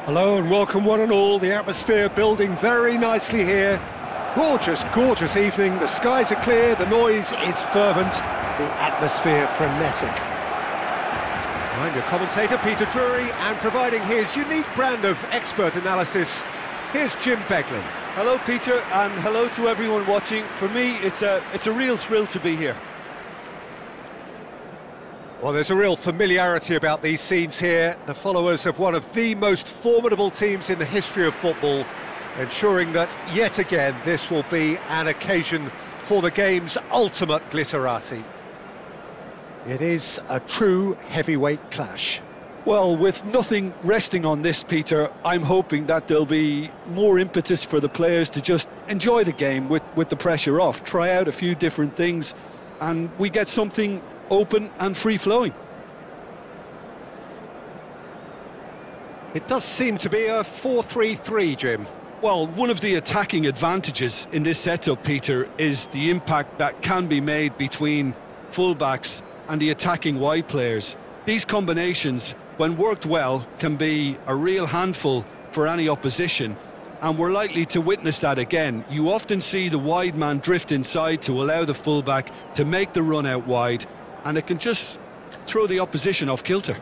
Hello and welcome one and all. The atmosphere building very nicely here. Gorgeous, gorgeous evening. The skies are clear, the noise is fervent, the atmosphere frenetic. I'm your commentator, Peter Drury, and providing his unique brand of expert analysis, here's Jim Beglin. Hello, Peter, and hello to everyone watching. For me, it's a real thrill to be here. Well, there's a real familiarity about these scenes here. The followers of one of the most formidable teams in the history of football, ensuring that, yet again, this will be an occasion for the game's ultimate glitterati. It is a true heavyweight clash. Well, with nothing resting on this, Peter, I'm hoping that there'll be more impetus for the players to just enjoy the game with the pressure off, try out a few different things, and we get something open and free-flowing. It does seem to be a 4-3-3, Jim. Well, one of the attacking advantages in this setup, Peter, is the impact that can be made between fullbacks and the attacking wide players. These combinations, when worked well, can be a real handful for any opposition, and we're likely to witness that again. You often see the wide man drift inside to allow the fullback to make the run out wide, and it can just throw the opposition off kilter.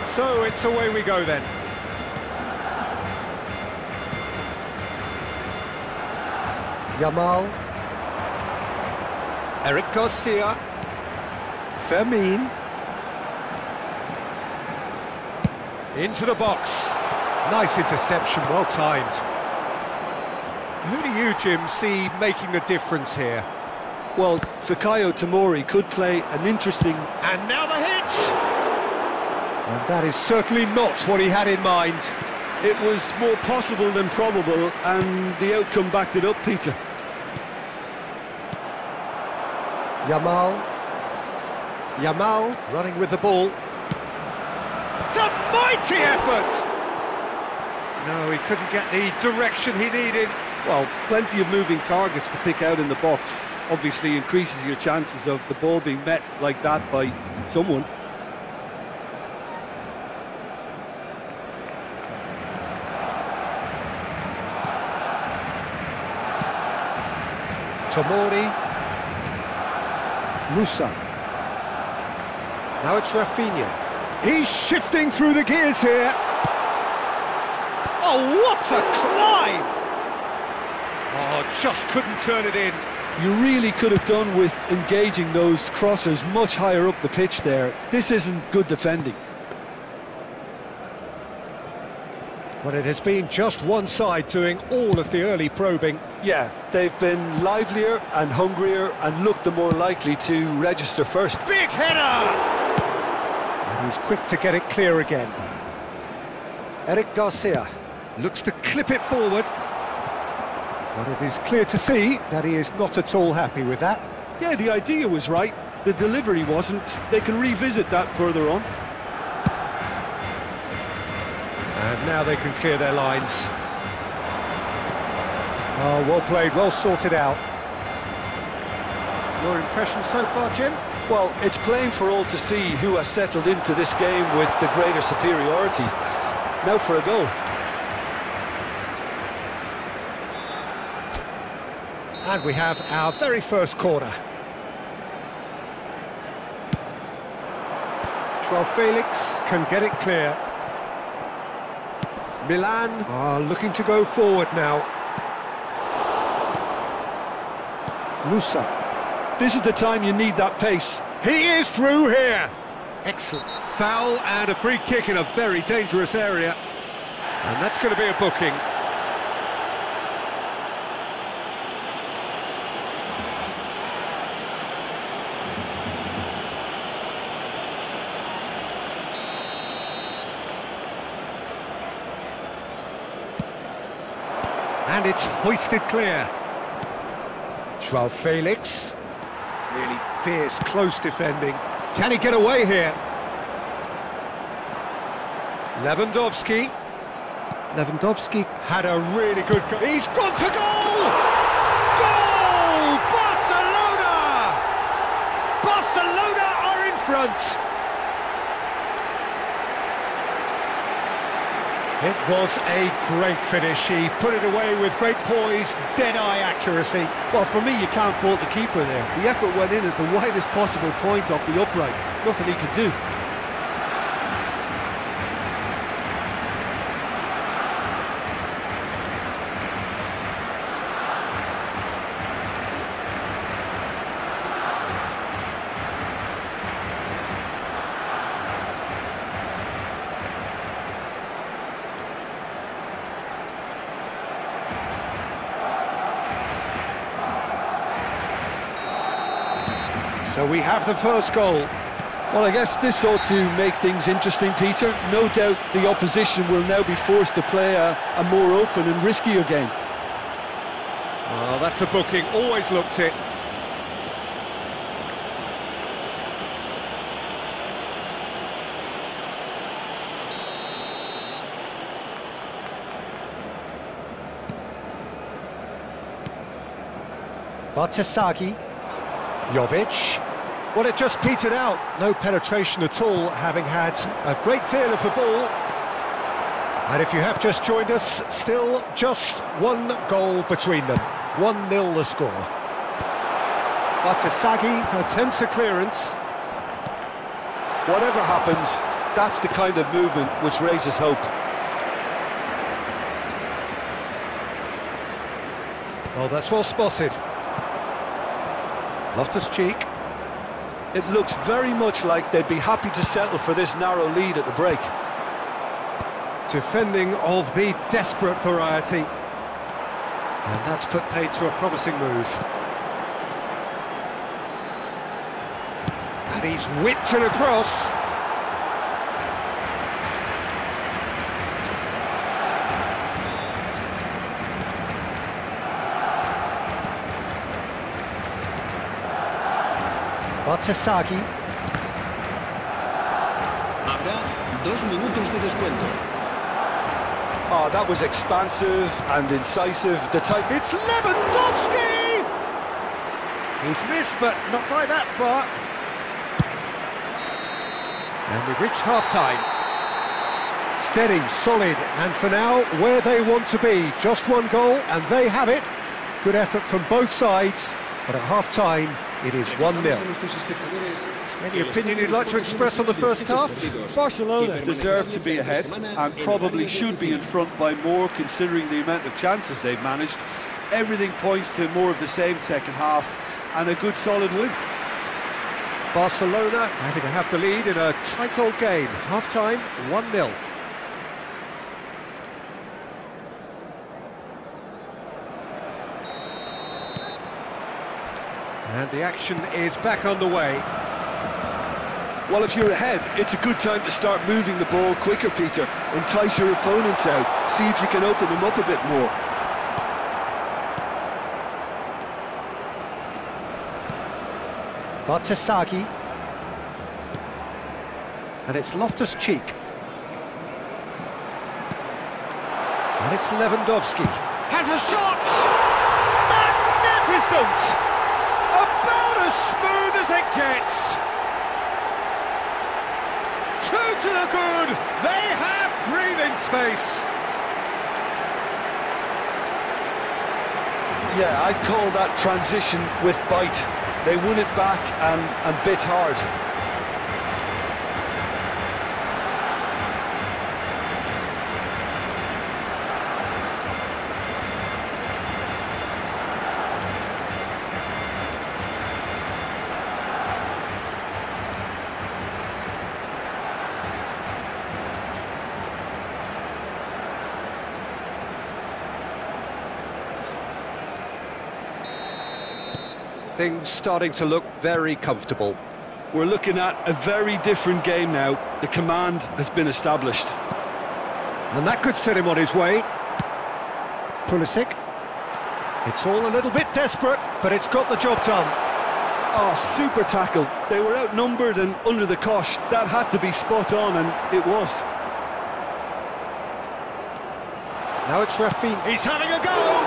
So it's away we go then. Yamal. Eric Garcia. Fermin. Into the box. Nice interception, well timed. Who do you, Jim, see making the difference here? Well, Fikayo Tomori could play an interesting... And now the hit! And that is certainly not what he had in mind. It was more possible than probable, and the outcome backed it up, Peter. Yamal running with the ball. It's a mighty effort! No, he couldn't get the direction he needed. Well, plenty of moving targets to pick out in the box. Obviously increases your chances of the ball being met like that by someone. Tomori. Musa. Now it's Rafinha. He's shifting through the gears here. Oh, what a climb! Oh, just couldn't turn it in. You really could have done with engaging those crossers much higher up the pitch there. This isn't good defending. But it has been just one side doing all of the early probing. Yeah, they've been livelier and hungrier and looked the more likely to register first. Big header! And he's quick to get it clear again. Eric Garcia looks to clip it forward. But it is clear to see that he is not at all happy with that. Yeah, the idea was right. The delivery wasn't. They can revisit that further on. And now they can clear their lines. Oh, well played, well sorted out. Your impression so far, Jim? Well, it's plain for all to see who has settled into this game with the greater superiority. Now for a goal. And we have our very first corner. Joao Felix can get it clear. Milan are looking to go forward now. Musa. This is the time you need that pace. He is through here. Excellent. Foul and a free kick in a very dangerous area. And that's going to be a booking. And it's hoisted clear. Joao Felix. Really fierce, close defending. Can he get away here? Lewandowski. Lewandowski had a really good goal. He's gone for goal! Goal! Barcelona! Barcelona are in front. It was a great finish. He put it away with great poise, dead-eye accuracy. Well, for me, you can't fault the keeper there. The effort went in at the widest possible point off the upright. Nothing he could do. So we have the first goal. Well, I guess this ought to make things interesting, Peter. No doubt the opposition will now be forced to play a more open and riskier game. Well, that's a booking, always looked it. Barcesagi. Jovic. Well, it just petered out. No penetration at all, having had a great deal of the ball. And if you have just joined us, still just one goal between them. 1-0 the score. Barcesagi attempts a clearance. Whatever happens, that's the kind of movement which raises hope. Oh, that's well spotted. Loftus-Cheek. It looks very much like they'd be happy to settle for this narrow lead at the break. Defending of the desperate variety. And that's put paid to a promising move. And he's whipped it across. Barcesagi. Habrá 2 minutos de descuento. Oh, that was expansive and incisive. The type. It's Lewandowski! He's missed, but not by that far. And we've reached half-time. Steady, solid, and for now, where they want to be. Just one goal, and they have it. Good effort from both sides, but at half-time, it is 1-0. Any opinion you'd like to express on the first half? Barcelona deserve to be ahead and probably should be in front by more considering the amount of chances they've managed. Everything points to more of the same second half and a good solid win. Barcelona having to have the lead in a tight old game. Half-time, 1-0. And the action is back underway. Well, if you're ahead, it's a good time to start moving the ball quicker, Peter. Entice your opponents out. See if you can open them up a bit more. Barcesagi. And it's Loftus-Cheek. And it's Lewandowski. Has a shot! Magnificent! About as smooth as it gets. 2 to the good. They have breathing space. Yeah, I'd call that transition with bite. They won it back and bit hard. Things starting to look very comfortable. We're looking at a very different game now. The command has been established. And that could set him on his way. Pulisic. It's all a little bit desperate, but it's got the job done. Oh, super tackle. They were outnumbered and under the cosh. That had to be spot on, and it was. Now it's Rafinha. He's having a go!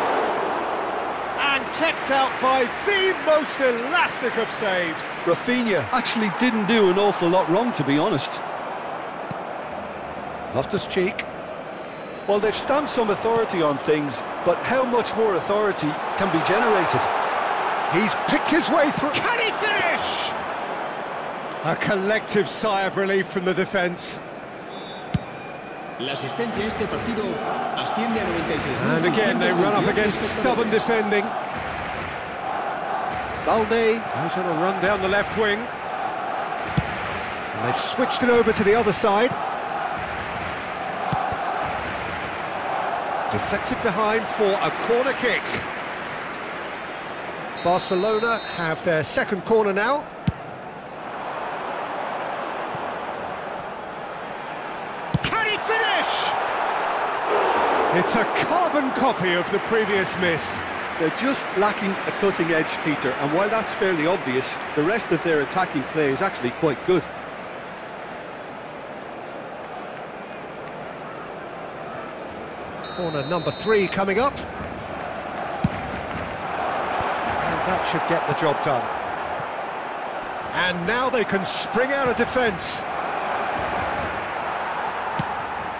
And kept out by the most elastic of saves. Rafinha actually didn't do an awful lot wrong, to be honest. Loftus-Cheek. Well, they've stamped some authority on things, but how much more authority can be generated? He's picked his way through. Can he finish? A collective sigh of relief from the defence. La asistencia a este partido asciende a 96. And again, they run up against stubborn defending. Balde goes on a run down the left wing. And they've switched it over to the other side. Deflected behind for a corner kick. Barcelona have their second corner now. Can he finish? It's a carbon copy of the previous miss. They're just lacking a cutting edge, Peter, and while that's fairly obvious, the rest of their attacking play is actually quite good. Corner number 3 coming up. That should get the job done. And now they can spring out of defence.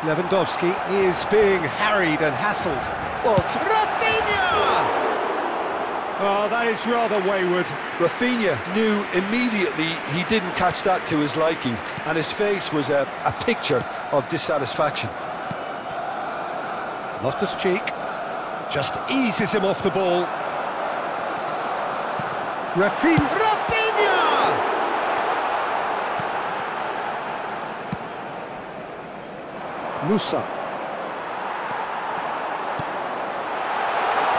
Lewandowski is being harried and hassled. Well, Rafinha! Oh, that is rather wayward. Rafinha knew immediately he didn't catch that to his liking, and his face was a picture of dissatisfaction. Loftus-Cheek just eases him off the ball. Rafinha! Musa.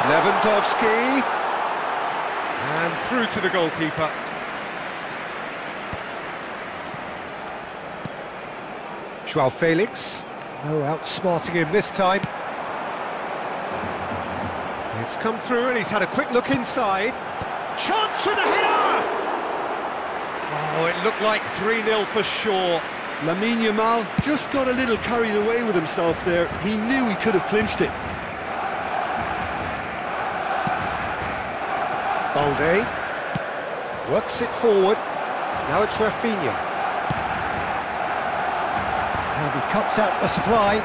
Lewandowski. And through to the goalkeeper. Joao Felix. No outsmarting him this time. It's come through and he's had a quick look inside. Chance for the header! Oh, it looked like 3-0 for sure. Lamine Yamal just got a little carried away with himself there. He knew he could have clinched it. Balde works it forward. Now it's Rafinha. And he cuts out the supply.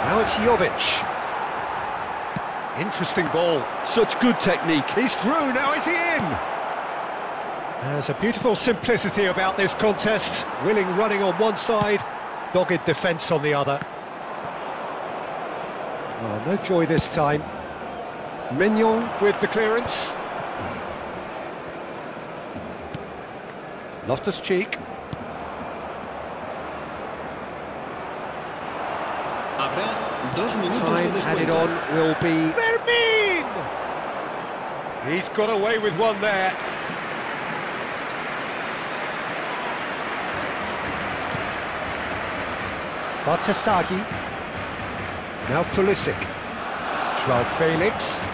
Now it's Jovic. Interesting ball. Such good technique. He's through, now is he in? There's a beautiful simplicity about this contest. Willing running on one side, dogged defence on the other. Oh, no joy this time. Mignon with the clearance. Loftus-Cheek. Time added on will be Fermin! He's got away with one there. Bartasagi. Now Pulisic. Joao Felix.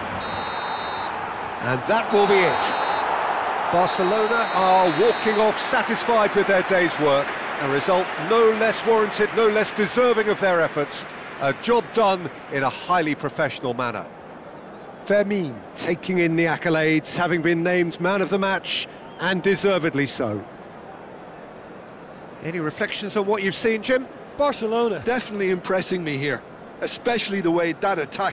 And that will be it. Barcelona are walking off satisfied with their day's work. A result no less warranted, no less deserving of their efforts. A job done in a highly professional manner. Fermin taking in the accolades, having been named man of the match, and deservedly so. Any reflections on what you've seen, Jim? Barcelona definitely impressing me here, especially the way that attack